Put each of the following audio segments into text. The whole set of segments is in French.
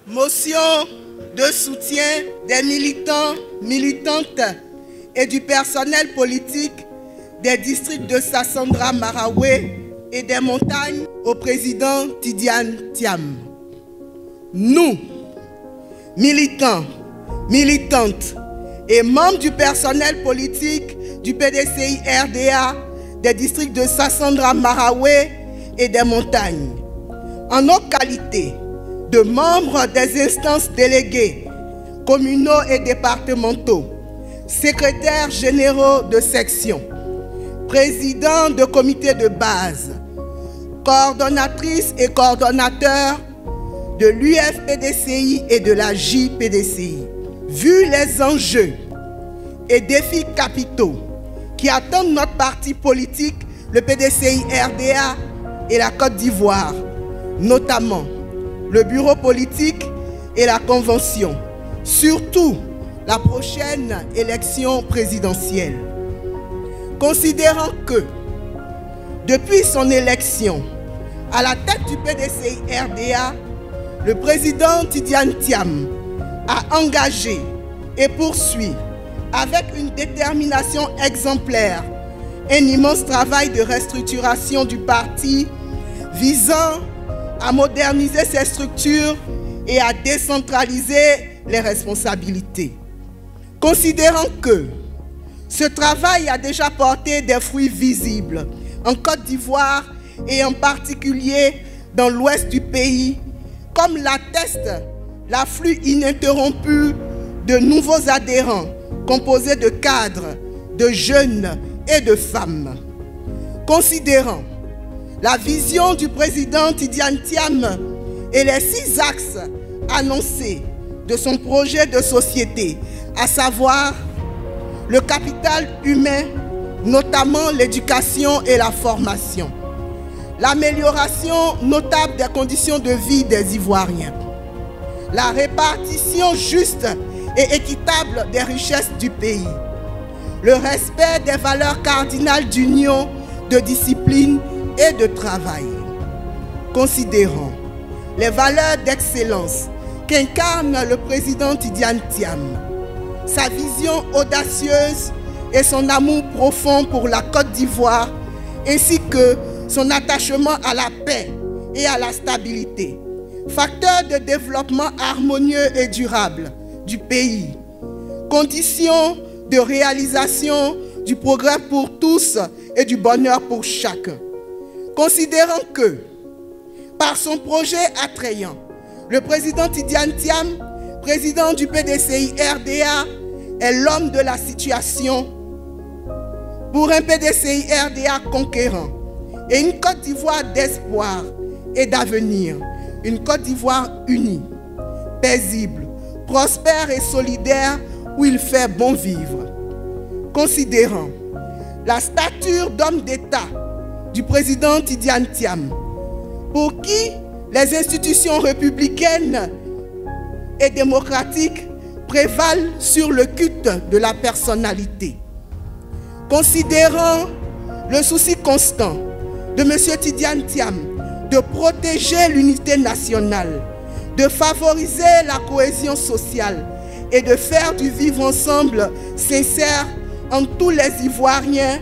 Motion de soutien des militants, militantes et du personnel politique des districts de Sassandra Marawe et des montagnes au président Tidiane Thiam. Nous, militants, militantes et membres du personnel politique du PDCI RDA des districts de Sassandra Marawe et des montagnes, en nos qualités de membres des instances déléguées communaux et départementaux, secrétaires généraux de section, présidents de comités de base, coordonnatrices et coordonnateurs de l'UFPDCI et de la JPDCI. Vu les enjeux et défis capitaux qui attendent notre parti politique, le PDCI RDA et la Côte d'Ivoire, notamment le bureau politique et la convention, surtout la prochaine élection présidentielle. Considérant que, depuis son élection à la tête du PDCI RDA, le président Tidiane Thiam a engagé et poursuit avec une détermination exemplaire un immense travail de restructuration du parti visant à moderniser ses structures et à décentraliser les responsabilités. Considérant que ce travail a déjà porté des fruits visibles en Côte d'Ivoire et en particulier dans l'ouest du pays, comme l'atteste l'afflux ininterrompu de nouveaux adhérents composés de cadres, de jeunes et de femmes. Considérant la vision du président Tidiane Thiam et les 6 axes annoncés de son projet de société, à savoir le capital humain, notamment l'éducation et la formation, l'amélioration notable des conditions de vie des Ivoiriens, la répartition juste et équitable des richesses du pays, le respect des valeurs cardinales d'union, de discipline et de travail. Considérant les valeurs d'excellence qu'incarne le président Tidiane Thiam, sa vision audacieuse et son amour profond pour la Côte d'Ivoire, ainsi que son attachement à la paix et à la stabilité, facteur de développement harmonieux et durable du pays, condition de réalisation du progrès pour tous et du bonheur pour chacun. Considérant que, par son projet attrayant, le président Tidiane Thiam, président du PDCI RDA, est l'homme de la situation pour un PDCI RDA conquérant et une Côte d'Ivoire d'espoir et d'avenir, une Côte d'Ivoire unie, paisible, prospère et solidaire où il fait bon vivre. Considérant la stature d'homme d'État du président Tidiane Thiam, pour qui les institutions républicaines et démocratiques prévalent sur le culte de la personnalité. Considérant le souci constant de M. Tidiane Thiam de protéger l'unité nationale, de favoriser la cohésion sociale et de faire du vivre ensemble sincère entre tous les Ivoiriens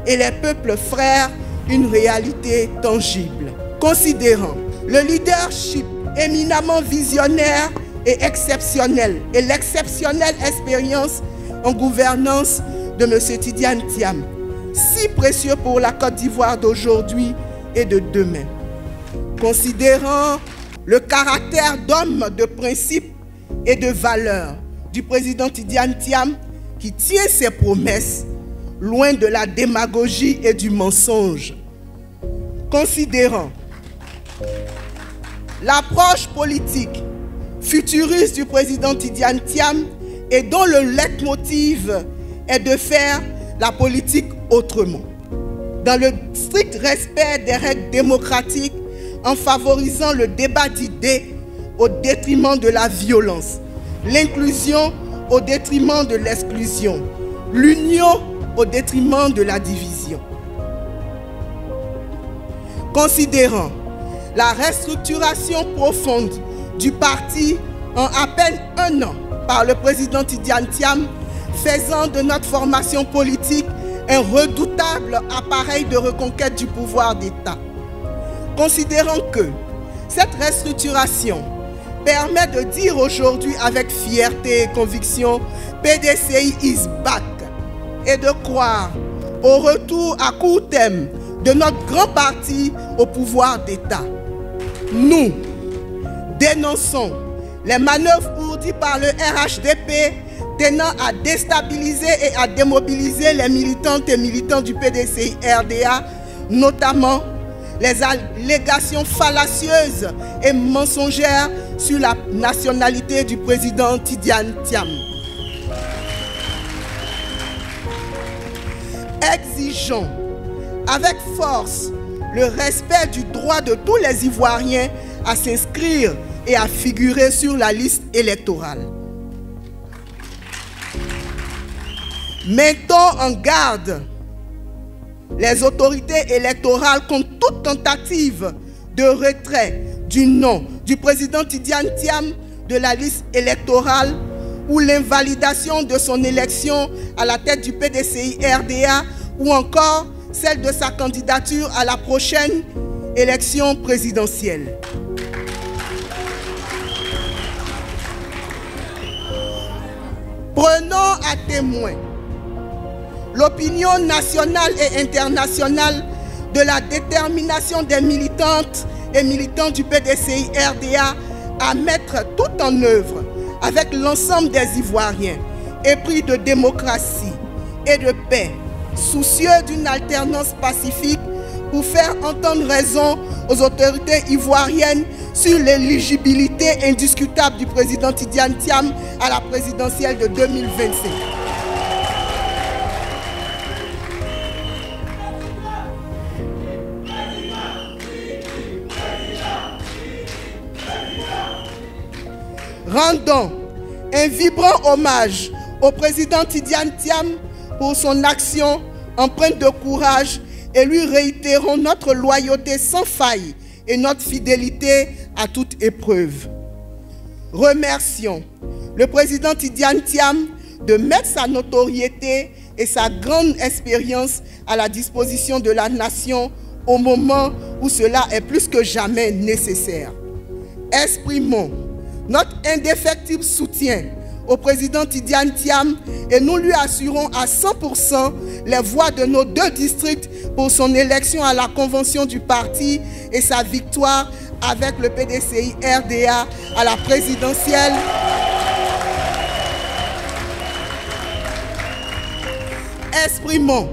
et les peuples frères une réalité tangible. Considérant le leadership éminemment visionnaire et exceptionnel et l'exceptionnelle expérience en gouvernance de M. Tidiane Thiam, si précieux pour la Côte d'Ivoire d'aujourd'hui et de demain. Considérant le caractère d'homme de principe et de valeur du président Tidiane Thiam qui tient ses promesses loin de la démagogie et du mensonge. Considérant l'approche politique futuriste du président Tidiane Thiam et dont le leitmotiv est de faire la politique autrement, dans le strict respect des règles démocratiques, en favorisant le débat d'idées au détriment de la violence, l'inclusion au détriment de l'exclusion, l'union au détriment de la division. Considérant la restructuration profonde du parti en à peine un an par le président Tidiane Thiam, faisant de notre formation politique un redoutable appareil de reconquête du pouvoir d'État. Considérant que cette restructuration permet de dire aujourd'hui avec fierté et conviction « PDCI is back » et de croire au retour à court terme de notre grand parti au pouvoir d'État. Nous dénonçons les manœuvres ourdies par le RHDP tenant à déstabiliser et à démobiliser les militantes et militants du PDCI-RDA, notamment les allégations fallacieuses et mensongères sur la nationalité du président Tidiane Thiam. Exigeons avec force le respect du droit de tous les Ivoiriens à s'inscrire et à figurer sur la liste électorale. Mettons en garde les autorités électorales contre toute tentative de retrait du nom du président Tidiane Thiam de la liste électorale ou l'invalidation de son élection à la tête du PDCI-RDA ou encore celle de sa candidature à la prochaine élection présidentielle. Prenons à témoin l'opinion nationale et internationale de la détermination des militantes et militants du PDCI-RDA à mettre tout en œuvre avec l'ensemble des Ivoiriens, épris de démocratie et de paix, soucieux d'une alternance pacifique pour faire entendre raison aux autorités ivoiriennes sur l'éligibilité indiscutable du président Tidiane Thiam à la présidentielle de 2025. Rendons un vibrant hommage au président Tidiane Thiam pour son action empreinte de courage et lui réitérons notre loyauté sans faille et notre fidélité à toute épreuve. Remercions le président Tidiane Thiam de mettre sa notoriété et sa grande expérience à la disposition de la nation au moment où cela est plus que jamais nécessaire. Exprimons notre indéfectible soutien au président Tidiane Thiam et nous lui assurons à 100% les voix de nos 2 districts pour son élection à la convention du parti et sa victoire avec le PDCI-RDA à la présidentielle. Exprimons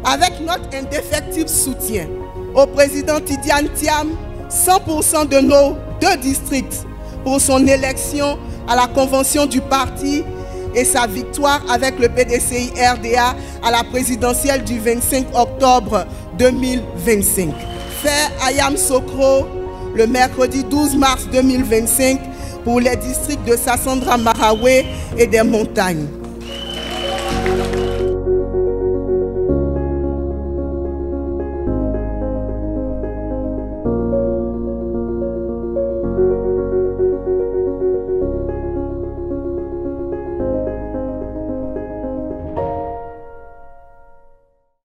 avec notre indéfectible soutien au président Tidiane Thiam 100% de nos 2 districts pour son élection à la convention du parti et sa victoire avec le PDCI-RDA à la présidentielle du 25 octobre 2025. Fait Ayam Sokro le mercredi 12 mars 2025 pour les districts de Sassandra Marawe et des Montagnes.